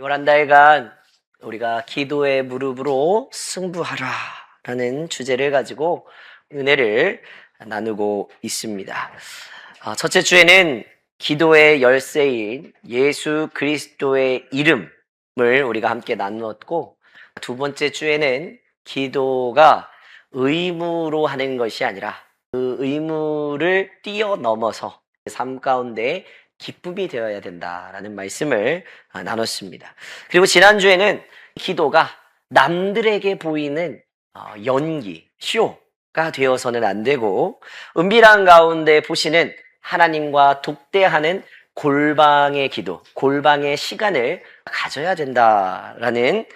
이번 한 달간 우리가 기도의 무릎으로 승부하라 라는 주제를 가지고 은혜를 나누고 있습니다. 첫째 주에는 기도의 열쇠인 예수 그리스도의 이름을 우리가 함께 나누었고, 두 번째 주에는 기도가 의무로 하는 것이 아니라 그 의무를 뛰어넘어서 삶 가운데 기쁨이 되어야 된다라는 말씀을 나눴습니다. 그리고 지난주에는 기도가 남들에게 보이는 연기, 쇼가 되어서는 안 되고, 은밀한 가운데 보시는 하나님과 독대하는 골방의 기도, 골방의 시간을 가져야 된다라는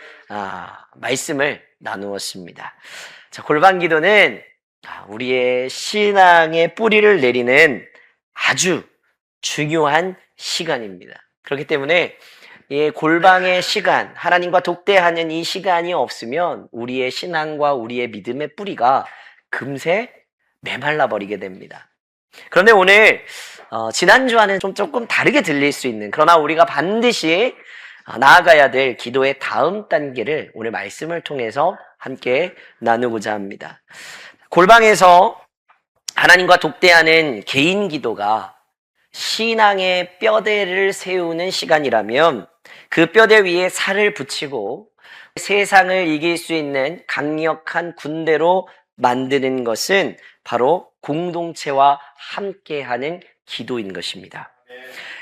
말씀을 나누었습니다. 자, 골방 기도는 우리의 신앙의 뿌리를 내리는 아주 중요한 시간입니다. 그렇기 때문에 이 골방의 시간, 하나님과 독대하는 이 시간이 없으면 우리의 신앙과 우리의 믿음의 뿌리가 금세 메말라 버리게 됩니다. 그런데 오늘 지난주와는 조금 다르게 들릴 수 있는, 그러나 우리가 반드시 나아가야 될 기도의 다음 단계를 오늘 말씀을 통해서 함께 나누고자 합니다. 골방에서 하나님과 독대하는 개인 기도가 신앙의 뼈대를 세우는 시간이라면, 그 뼈대 위에 살을 붙이고 세상을 이길 수 있는 강력한 군대로 만드는 것은 바로 공동체와 함께하는 기도인 것입니다.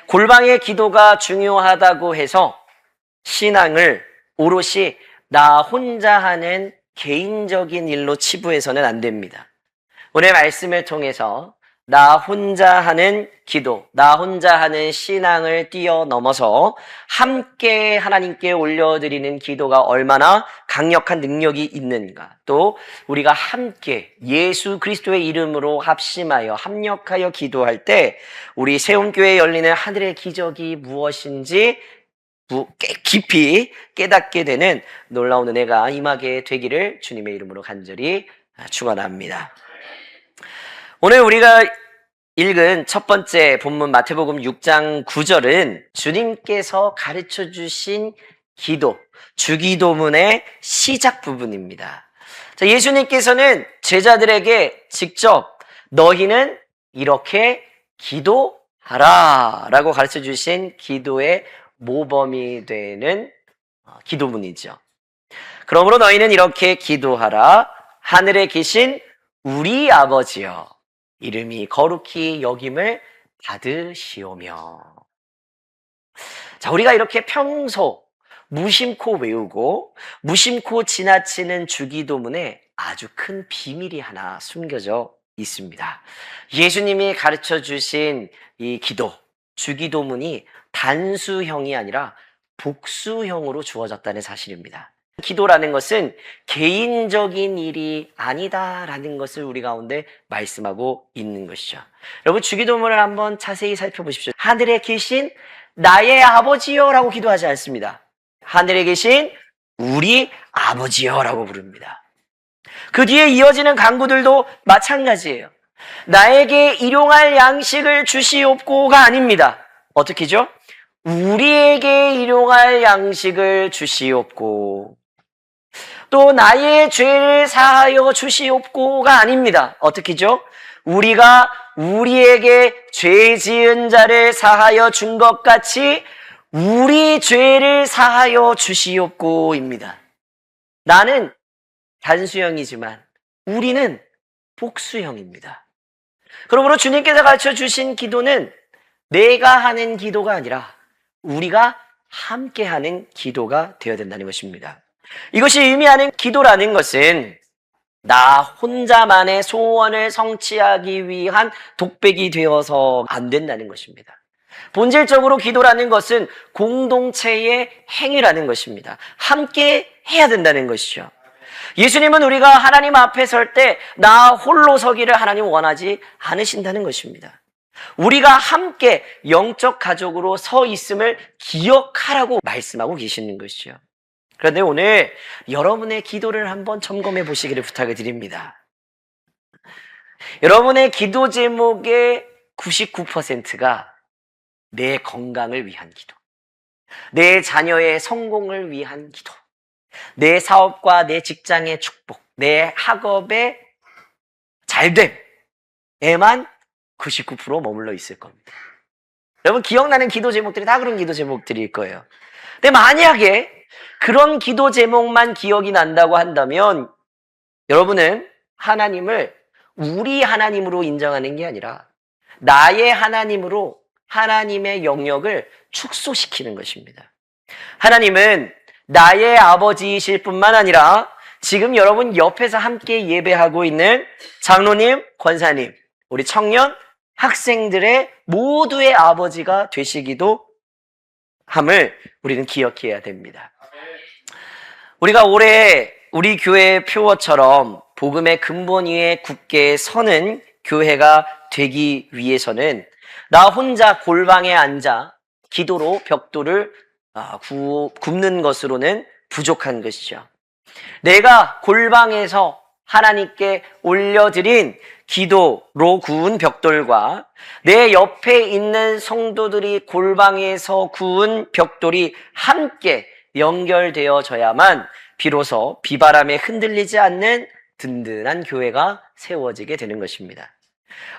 골방의 기도가 중요하다고 해서 신앙을 오롯이 나 혼자 하는 개인적인 일로 치부해서는 안 됩니다. 오늘 말씀을 통해서 나 혼자 하는 기도, 나 혼자 하는 신앙을 뛰어넘어서 함께 하나님께 올려드리는 기도가 얼마나 강력한 능력이 있는가, 또 우리가 함께 예수 그리스도의 이름으로 합심하여 합력하여 기도할 때 우리 세움교회에 열리는 하늘의 기적이 무엇인지 깊이 깨닫게 되는 놀라운 은혜가 임하게 되기를 주님의 이름으로 간절히 축원합니다. 오늘 우리가 읽은 첫 번째 본문 마태복음 6장 9절은 주님께서 가르쳐 주신 기도, 주기도문의 시작 부분입니다. 자, 예수님께서는 제자들에게 직접 너희는 이렇게 기도하라 라고 가르쳐 주신 기도의 모범이 되는 기도문이죠. 그러므로 너희는 이렇게 기도하라. 하늘에 계신 우리 아버지여, 이름이 거룩히 여김을 받으시오며. 자, 우리가 이렇게 평소 무심코 외우고 무심코 지나치는 주기도문에 아주 큰 비밀이 하나 숨겨져 있습니다. 예수님이 가르쳐 주신 이 기도, 주기도문이 단수형이 아니라 복수형으로 주어졌다는 사실입니다. 기도라는 것은 개인적인 일이 아니다라는 것을 우리 가운데 말씀하고 있는 것이죠. 여러분, 주기도문을 한번 자세히 살펴보십시오. 하늘에 계신 나의 아버지여 라고 기도하지 않습니다. 하늘에 계신 우리 아버지여 라고 부릅니다. 그 뒤에 이어지는 간구들도 마찬가지예요. 나에게 일용할 양식을 주시옵고가 아닙니다. 어떻게죠? 우리에게 일용할 양식을 주시옵고, 또 나의 죄를 사하여 주시옵고가 아닙니다. 어떻게죠? 우리가 우리에게 죄 지은 자를 사하여 준 것 같이 우리 죄를 사하여 주시옵고입니다. 나는 단수형이지만 우리는 복수형입니다. 그러므로 주님께서 가르쳐 주신 기도는 내가 하는 기도가 아니라 우리가 함께 하는 기도가 되어야 된다는 것입니다. 이것이 의미하는 기도라는 것은 나 혼자만의 소원을 성취하기 위한 독백이 되어서 안 된다는 것입니다. 본질적으로 기도라는 것은 공동체의 행위라는 것입니다. 함께 해야 된다는 것이죠. 예수님은 우리가 하나님 앞에 설 때 나 홀로 서기를 하나님 원하지 않으신다는 것입니다. 우리가 함께 영적 가족으로 서 있음을 기억하라고 말씀하고 계시는 것이죠. 그런데 오늘 여러분의 기도를 한번 점검해 보시기를 부탁을 드립니다. 여러분의 기도 제목의 99%가 내 건강을 위한 기도, 내 자녀의 성공을 위한 기도, 내 사업과 내 직장의 축복, 내 학업의 잘됨에만 99% 머물러 있을 겁니다. 여러분 기억나는 기도 제목들이 다 그런 기도 제목들일 거예요. 근데 만약에 그런 기도 제목만 기억이 난다고 한다면 여러분은 하나님을 우리 하나님으로 인정하는 게 아니라 나의 하나님으로 하나님의 영역을 축소시키는 것입니다. 하나님은 나의 아버지이실 뿐만 아니라 지금 여러분 옆에서 함께 예배하고 있는 장로님, 권사님, 우리 청년, 학생들의 모두의 아버지가 되시기도 함을 우리는 기억해야 됩니다. 우리가 올해 우리 교회의 표어처럼 복음의 근본 위에 굳게 서는 교회가 되기 위해서는 나 혼자 골방에 앉아 기도로 벽돌을 굽는 것으로는 부족한 것이죠. 내가 골방에서 하나님께 올려드린 기도로 구운 벽돌과 내 옆에 있는 성도들이 골방에서 구운 벽돌이 함께 연결되어져야만 비로소 비바람에 흔들리지 않는 든든한 교회가 세워지게 되는 것입니다.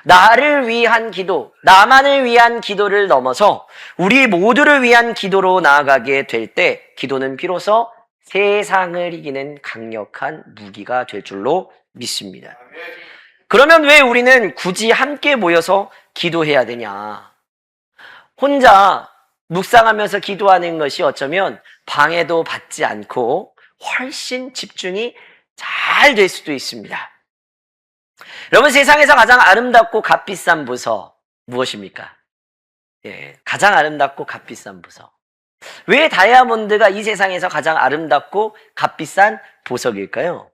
나를 위한 기도, 나만을 위한 기도를 넘어서 우리 모두를 위한 기도로 나아가게 될 때 기도는 비로소 세상을 이기는 강력한 무기가 될 줄로 믿습니다. 그러면 왜 우리는 굳이 함께 모여서 기도해야 되냐? 혼자 묵상하면서 기도하는 것이 어쩌면 방해도 받지 않고 훨씬 집중이 잘 될 수도 있습니다. 여러분 세상에서 가장 아름답고 값비싼 부서 무엇입니까? 가장 아름답고 값비싼 부서. 왜 다이아몬드가 이 세상에서 가장 아름답고 값비싼 보석일까요?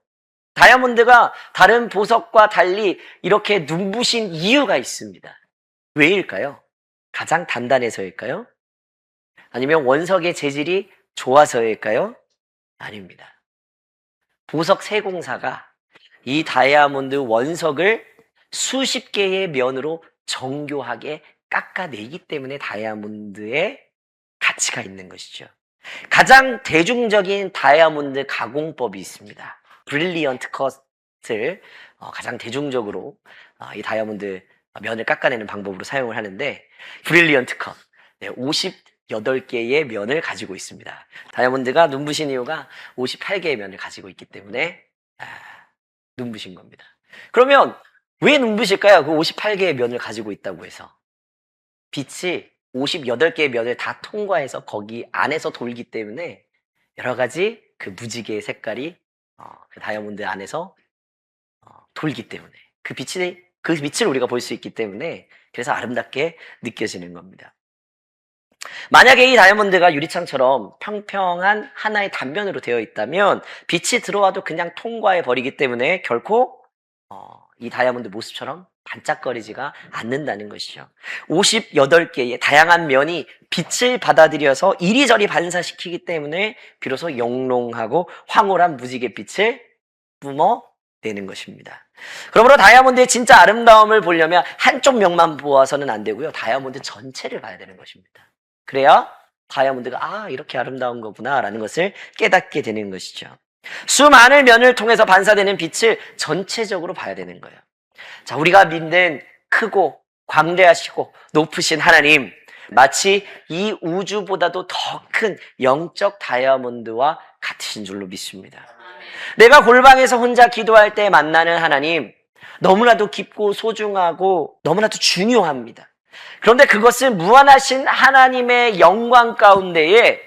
다이아몬드가 다른 보석과 달리 이렇게 눈부신 이유가 있습니다. 왜일까요? 가장 단단해서일까요? 아니면 원석의 재질이 좋아서일까요? 아닙니다. 보석 세공사가 이 다이아몬드 원석을 수십 개의 면으로 정교하게 깎아내기 때문에 다이아몬드의 가치가 있는 것이죠. 가장 대중적인 다이아몬드 가공법이 있습니다. 브릴리언트 컷을 가장 대중적으로 이 다이아몬드 면을 깎아내는 방법으로 사용을 하는데 브릴리언트 컷 58개의 면을 가지고 있습니다. 다이아몬드가 눈부신 이유가 58개의 면을 가지고 있기 때문에 눈부신 겁니다. 그러면 왜 눈부실까요? 그 58개의 면을 가지고 있다고 해서 빛이 58개의 면을 다 통과해서 거기 안에서 돌기 때문에 여러 가지 그 무지개의 색깔이 그 다이아몬드 안에서 돌기 때문에 그 빛을 우리가 볼 수 있기 때문에 그래서 아름답게 느껴지는 겁니다. 만약에 이 다이아몬드가 유리창처럼 평평한 하나의 단면으로 되어 있다면 빛이 들어와도 그냥 통과해 버리기 때문에 결코 이 다이아몬드 모습처럼 반짝거리지가 않는다는 것이죠. 58개의 다양한 면이 빛을 받아들여서 이리저리 반사시키기 때문에 비로소 영롱하고 황홀한 무지갯빛을 뿜어내는 것입니다. 그러므로 다이아몬드의 진짜 아름다움을 보려면 한쪽 면만 보아서는 안 되고요. 다이아몬드 전체를 봐야 되는 것입니다. 그래야 다이아몬드가 이렇게 아름다운 거구나 라는 것을 깨닫게 되는 것이죠. 수많은 면을 통해서 반사되는 빛을 전체적으로 봐야 되는 거예요. 자, 우리가 믿는 크고 광대하시고 높으신 하나님, 마치 이 우주보다도 더 큰 영적 다이아몬드와 같으신 줄로 믿습니다. 내가 골방에서 혼자 기도할 때 만나는 하나님, 너무나도 깊고 소중하고 너무나도 중요합니다. 그런데 그것은 무한하신 하나님의 영광 가운데에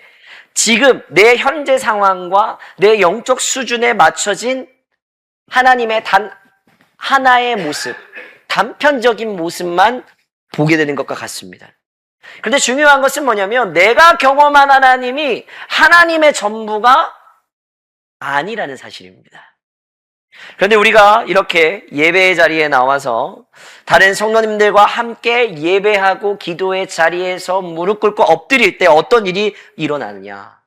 지금 내 현재 상황과 내 영적 수준에 맞춰진 하나님의 단 하나의 모습, 단편적인 모습만 보게 되는 것과 같습니다. 그런데 중요한 것은 뭐냐면 내가 경험한 하나님이 하나님의 전부가 아니라는 사실입니다. 그런데 우리가 이렇게 예배의 자리에 나와서 다른 성도님들과 함께 예배하고 기도의 자리에서 무릎 꿇고 엎드릴 때 어떤 일이 일어나느냐?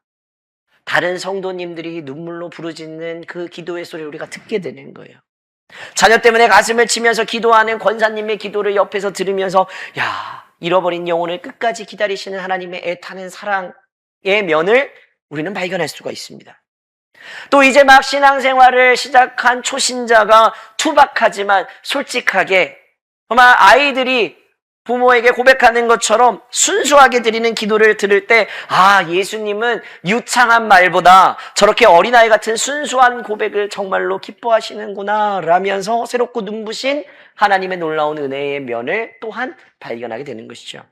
다른 성도님들이 눈물로 부르짖는 그 기도의 소리를 우리가 듣게 되는 거예요. 자녀 때문에 가슴을 치면서 기도하는 권사님의 기도를 옆에서 들으면서 잃어버린 영혼을 끝까지 기다리시는 하나님의 애타는 사랑, 면을 우리는 발견할 수가 있습니다. 또 이제 막 신앙생활을 시작한 초신자가 투박하지만 솔직하게 정말 아이들이 부모에게 고백하는 것처럼 순수하게 드리는 기도를 들을 때, 아, 예수님은 유창한 말보다 저렇게 어린아이 같은 순수한 고백을 정말로 기뻐하시는구나 라면서 새롭고 눈부신 하나님의 놀라운 은혜의 면을 또한 발견하게 되는 것이죠.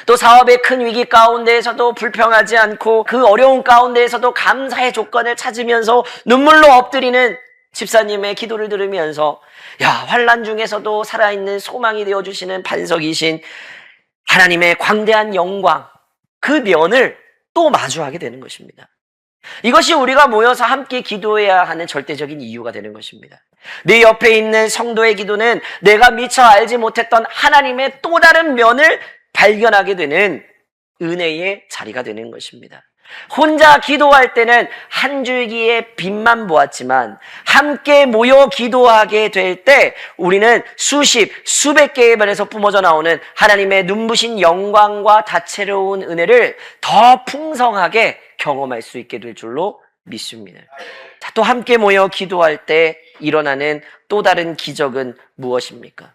또 사업의 큰 위기 가운데에서도 불평하지 않고 그 어려운 가운데에서도 감사의 조건을 찾으면서 눈물로 엎드리는 집사님의 기도를 들으면서, 야, 환난 중에서도 살아있는 소망이 되어주시는 반석이신 하나님의 광대한 영광, 그 면을 또 마주하게 되는 것입니다. 이것이 우리가 모여서 함께 기도해야 하는 절대적인 이유가 되는 것입니다. 내 옆에 있는 성도의 기도는 내가 미처 알지 못했던 하나님의 또 다른 면을 발견하게 되는 은혜의 자리가 되는 것입니다. 혼자 기도할 때는 한 줄기의 빛만 보았지만 함께 모여 기도하게 될 때 우리는 수십, 수백 개의 별에서 뿜어져 나오는 하나님의 눈부신 영광과 다채로운 은혜를 더 풍성하게 경험할 수 있게 될 줄로 믿습니다. 자, 또 함께 모여 기도할 때 일어나는 또 다른 기적은 무엇입니까?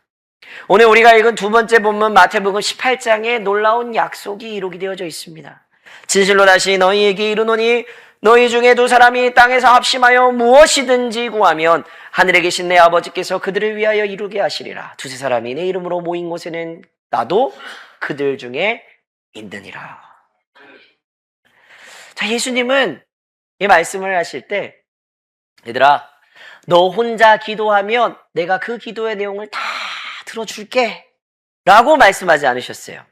오늘 우리가 읽은 두 번째 본문 마태복음 18장에 놀라운 약속이 이루게 되어져 있습니다. 진실로 다시 너희에게 이르노니 너희 중에 두 사람이 땅에서 합심하여 무엇이든지 구하면 하늘에 계신 내 아버지께서 그들을 위하여 이루게 하시리라. 두세 사람이 내 이름으로 모인 곳에는 나도 그들 중에 있느니라. 자, 예수님은 이 말씀을 하실 때, 얘들아, 너 혼자 기도하면 내가 그 기도의 내용을 다 들어줄게 라고 말씀하지 않으셨어요.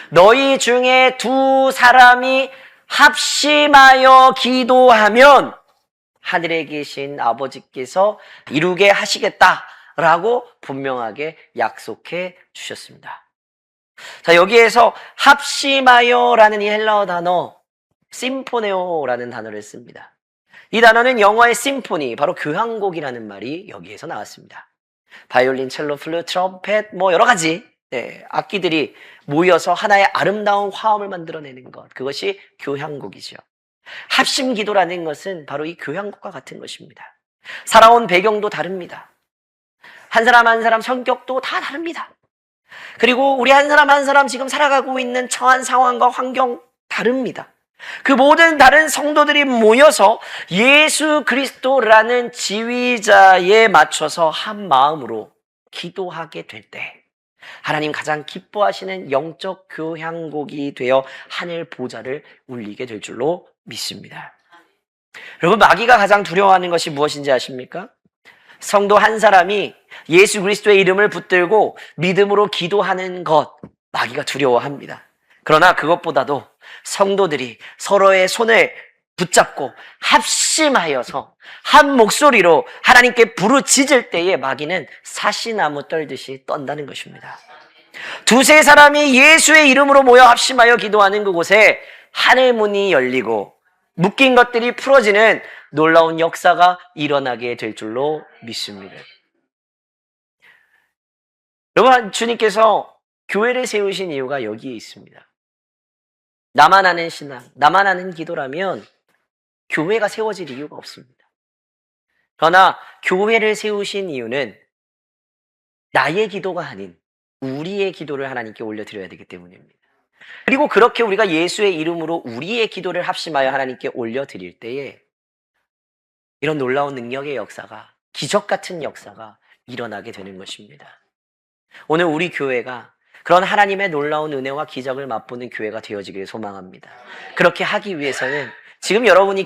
너희 중에 두 사람이 합심하여 기도하면 하늘에 계신 아버지께서 이루게 하시겠다라고 분명하게 약속해 주셨습니다. 자, 여기에서 합심하여라는 이 헬라어 단어 심포네오라는 단어를 씁니다. 이 단어는 영어의 심포니, 바로 교향곡이라는 말이 여기에서 나왔습니다. 바이올린, 첼로, 플루트, 트럼펫, 여러 가지 악기들이 모여서 하나의 아름다운 화음을 만들어내는 것, 그것이 교향곡이죠. 합심기도라는 것은 바로 이 교향곡과 같은 것입니다. 살아온 배경도 다릅니다. 한 사람 한 사람 성격도 다 다릅니다. 그리고 우리 한 사람 한 사람 지금 살아가고 있는 처한 상황과 환경 다릅니다. 그 모든 다른 성도들이 모여서 예수 그리스도라는 지휘자에 맞춰서 한 마음으로 기도하게 될 때 하나님 가장 기뻐하시는 영적 교향곡이 되어 하늘 보좌를 울리게 될 줄로 믿습니다. 여러분, 마귀가 가장 두려워하는 것이 무엇인지 아십니까? 성도 한 사람이 예수 그리스도의 이름을 붙들고 믿음으로 기도하는 것, 마귀가 두려워합니다. 그러나 그것보다도 성도들이 서로의 손을 붙잡고 합심하여서 한 목소리로 하나님께 부르짖을 때에 마귀는 사시나무 떨듯이 떤다는 것입니다. 두세 사람이 예수의 이름으로 모여 합심하여 기도하는 그곳에 하늘 문이 열리고 묶인 것들이 풀어지는 놀라운 역사가 일어나게 될 줄로 믿습니다. 여러분, 주님께서 교회를 세우신 이유가 여기에 있습니다. 나만 아는 신앙, 나만 아는 기도라면 교회가 세워질 이유가 없습니다. 그러나 교회를 세우신 이유는 나의 기도가 아닌 우리의 기도를 하나님께 올려드려야 되기 때문입니다. 그리고 그렇게 우리가 예수의 이름으로 우리의 기도를 합심하여 하나님께 올려드릴 때에 이런 놀라운 능력의 역사가, 기적 같은 역사가 일어나게 되는 것입니다. 오늘 우리 교회가 그런 하나님의 놀라운 은혜와 기적을 맛보는 교회가 되어지기를 소망합니다. 그렇게 하기 위해서는 지금 여러분이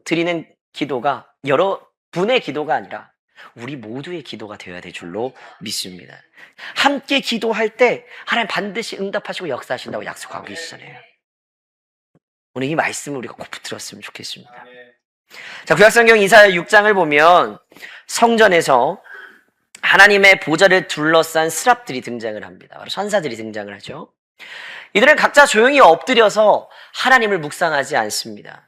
드리는 기도가 여러분의 기도가 아니라 우리 모두의 기도가 되어야 될 줄로 믿습니다. 함께 기도할 때 하나님 반드시 응답하시고 역사하신다고 약속하고 계시잖아요. 오늘 이 말씀을 우리가 꼭 붙들었으면 좋겠습니다. 자, 구약성경 이사야 6장을 보면 성전에서 하나님의 보좌를 둘러싼 스랍들이 등장을 합니다. 바로 천사들이 등장을 하죠. 이들은 각자 조용히 엎드려서 하나님을 묵상하지 않습니다.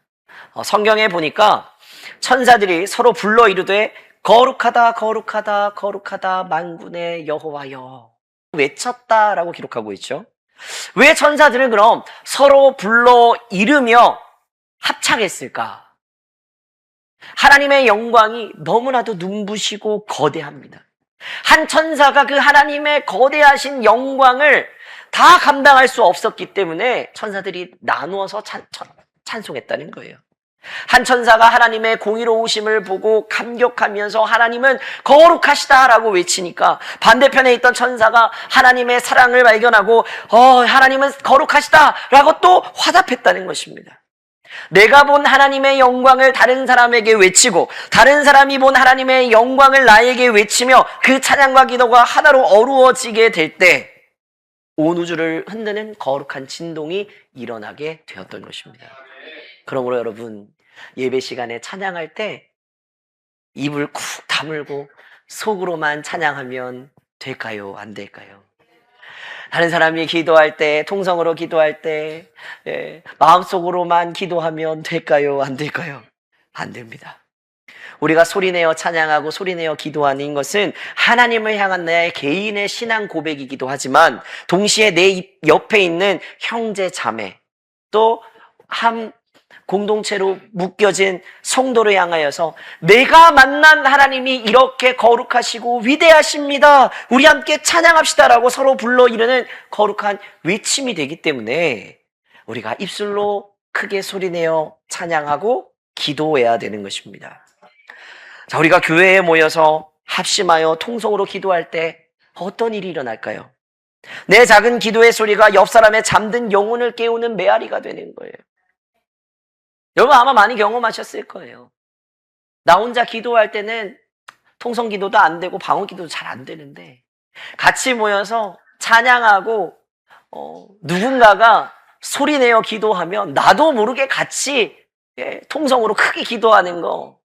성경에 보니까 천사들이 서로 불러 이르되 거룩하다 거룩하다 거룩하다 만군의 여호와여 외쳤다라고 기록하고 있죠. 왜 천사들은 그럼 서로 불러 이르며 합창했을까? 하나님의 영광이 너무나도 눈부시고 거대합니다. 한 천사가 그 하나님의 거대하신 영광을 다 감당할 수 없었기 때문에 천사들이 나누어서 찬송했다는 거예요. 한 천사가 하나님의 공의로우심을 보고 감격하면서 하나님은 거룩하시다라고 외치니까 반대편에 있던 천사가 하나님의 사랑을 발견하고 하나님은 거룩하시다라고 또 화답했다는 것입니다. 내가 본 하나님의 영광을 다른 사람에게 외치고 다른 사람이 본 하나님의 영광을 나에게 외치며 그 찬양과 기도가 하나로 어우러지게 될 때 온 우주를 흔드는 거룩한 진동이 일어나게 되었던 것입니다. 그러므로 여러분, 예배 시간에 찬양할 때 입을 쿡 다물고 속으로만 찬양하면 될까요? 안 될까요? 다른 사람이 기도할 때, 통성으로 기도할 때 마음속으로만 기도하면 될까요? 안 될까요? 안 됩니다. 우리가 소리내어 찬양하고 소리내어 기도하는 것은 하나님을 향한 내 개인의 신앙 고백이기도 하지만 동시에 내 옆에 있는 형제 자매 또 한 공동체로 묶여진 성도를 향하여서 내가 만난 하나님이 이렇게 거룩하시고 위대하십니다. 우리 함께 찬양합시다라고 서로 불러 이르는 거룩한 외침이 되기 때문에 우리가 입술로 크게 소리내어 찬양하고 기도해야 되는 것입니다. 자, 우리가 교회에 모여서 합심하여 통성으로 기도할 때 어떤 일이 일어날까요? 내 작은 기도의 소리가 옆 사람의 잠든 영혼을 깨우는 메아리가 되는 거예요. 여러분 아마 많이 경험하셨을 거예요. 나 혼자 기도할 때는 통성 기도도 안 되고 방언 기도도 잘 안 되는데 같이 모여서 찬양하고 누군가가 소리내어 기도하면 나도 모르게 같이 통성으로 크게 기도하는 거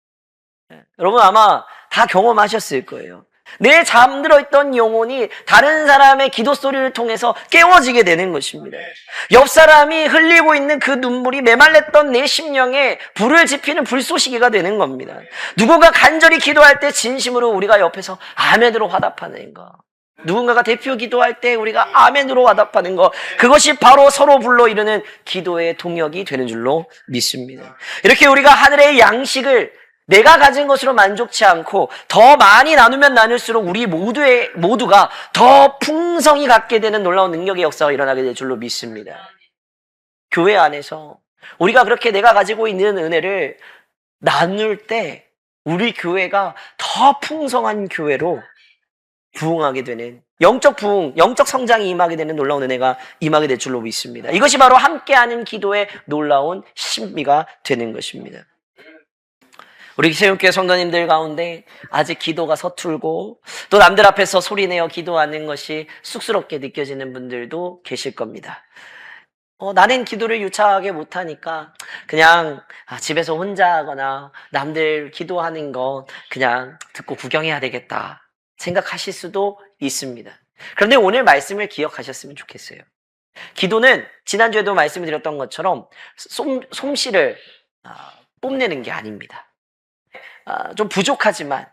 여러분 아마 다 경험하셨을 거예요. 내 잠들어 있던 영혼이 다른 사람의 기도 소리를 통해서 깨워지게 되는 것입니다. 옆 사람이 흘리고 있는 그 눈물이 메말랐던 내 심령에 불을 지피는 불쏘시개가 되는 겁니다. 누군가 간절히 기도할 때 진심으로 우리가 옆에서 아멘으로 화답하는 거, 누군가가 대표 기도할 때 우리가 아멘으로 화답하는 거, 그것이 바로 서로 불러 이르는 기도의 동역이 되는 줄로 믿습니다. 이렇게 우리가 하늘의 양식을 내가 가진 것으로 만족치 않고 더 많이 나누면 나눌수록 우리 모두가 더 풍성히 갖게 되는 놀라운 능력의 역사가 일어나게 될 줄로 믿습니다. 교회 안에서 우리가 그렇게 내가 가지고 있는 은혜를 나눌 때 우리 교회가 더 풍성한 교회로 부흥하게 되는 영적 부흥, 영적 성장이 임하게 되는 놀라운 은혜가 임하게 될 줄로 믿습니다. 이것이 바로 함께하는 기도의 놀라운 신비가 되는 것입니다. 우리 새롭게 성도님들 가운데 아직 기도가 서툴고 또 남들 앞에서 소리내어 기도하는 것이 쑥스럽게 느껴지는 분들도 계실 겁니다. 나는 기도를 유창하게 못하니까 그냥 집에서 혼자 하거나 남들 기도하는 거 그냥 듣고 구경해야 되겠다 생각하실 수도 있습니다. 그런데 오늘 말씀을 기억하셨으면 좋겠어요. 기도는 지난주에도 말씀을 드렸던 것처럼 솜씨를 뽐내는 게 아닙니다. 좀 부족하지만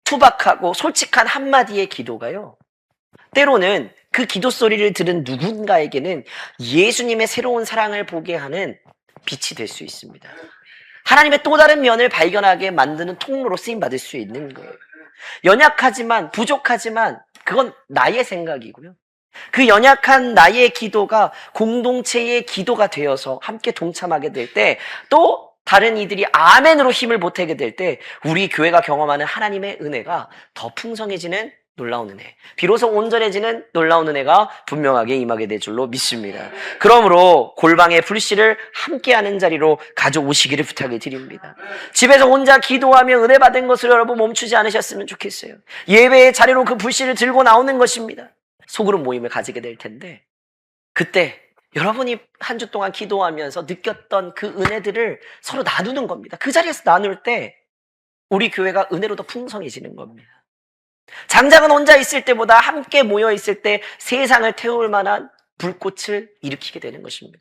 투박하고 솔직한 한마디의 기도가요, 때로는 그 기도 소리를 들은 누군가에게는 예수님의 새로운 사랑을 보게 하는 빛이 될 수 있습니다. 하나님의 또 다른 면을 발견하게 만드는 통로로 쓰임받을 수 있는 거예요. 연약하지만 부족하지만 그건 나의 생각이고요. 그 연약한 나의 기도가 공동체의 기도가 되어서 함께 동참하게 될 때 또 다른 이들이 아멘으로 힘을 보태게 될 때 우리 교회가 경험하는 하나님의 은혜가 더 풍성해지는 놀라운 은혜, 비로소 온전해지는 놀라운 은혜가 분명하게 임하게 될 줄로 믿습니다. 그러므로 골방의 불씨를 함께하는 자리로 가져오시기를 부탁을 드립니다. 집에서 혼자 기도하며 은혜 받은 것을 여러분 멈추지 않으셨으면 좋겠어요. 예배의 자리로 그 불씨를 들고 나오는 것입니다. 소그룹 모임을 가지게 될 텐데 그때 여러분이 한 주 동안 기도하면서 느꼈던 그 은혜들을 서로 나누는 겁니다. 그 자리에서 나눌 때 우리 교회가 은혜로 더 풍성해지는 겁니다. 장작은 혼자 있을 때보다 함께 모여 있을 때 세상을 태울 만한 불꽃을 일으키게 되는 것입니다.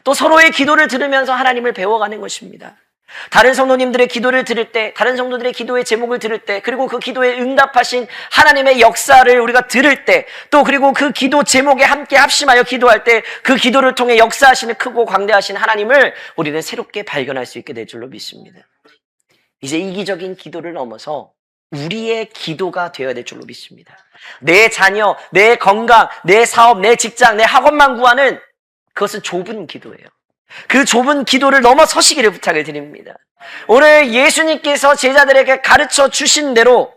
또 서로의 기도를 들으면서 하나님을 배워가는 것입니다. 다른 성도님들의 기도를 들을 때, 다른 성도들의 기도의 제목을 들을 때, 그리고 그 기도에 응답하신 하나님의 역사를 우리가 들을 때, 또 그리고 그 기도 제목에 함께 합심하여 기도할 때 그 기도를 통해 역사하시는 크고 광대하신 하나님을 우리는 새롭게 발견할 수 있게 될 줄로 믿습니다. 이제 이기적인 기도를 넘어서 우리의 기도가 되어야 될 줄로 믿습니다. 내 자녀, 내 건강, 내 사업, 내 직장, 내 학원만 구하는 그것은 좁은 기도예요. 그 좁은 기도를 넘어서시기를 부탁을 드립니다. 오늘 예수님께서 제자들에게 가르쳐 주신 대로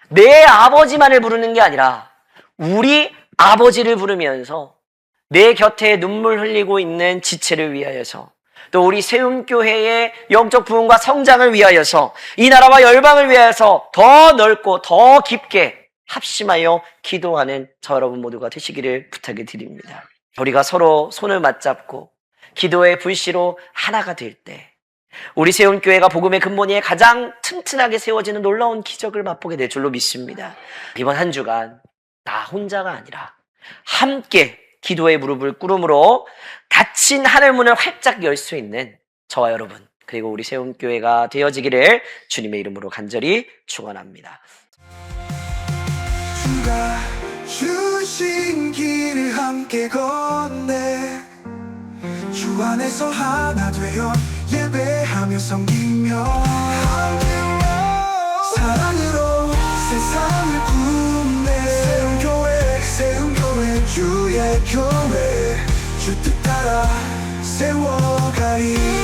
내 아버지만을 부르는 게 아니라 우리 아버지를 부르면서 내 곁에 눈물 흘리고 있는 지체를 위하여서, 또 우리 세움교회의 영적 부흥과 성장을 위하여서, 이 나라와 열방을 위하여서 더 넓고 더 깊게 합심하여 기도하는 저 여러분 모두가 되시기를 부탁을 드립니다. 우리가 서로 손을 맞잡고 기도의 불씨로 하나가 될 때 우리 세움교회가 복음의 근본위에 가장 튼튼하게 세워지는 놀라운 기적을 맛보게 될 줄로 믿습니다. 이번 한 주간 나 혼자가 아니라 함께 기도의 무릎을 꿇음으로 닫힌 하늘문을 활짝 열 수 있는 저와 여러분, 그리고 우리 세움교회가 되어지기를 주님의 이름으로 간절히 축원합니다. 주가 주신 길을 함께 걷네. 주 안에서 하나 되어 예배하며 섬기며 사랑으로 세상을 품네. 세움교회 주의 교회, 주 뜻 따라 세워가리.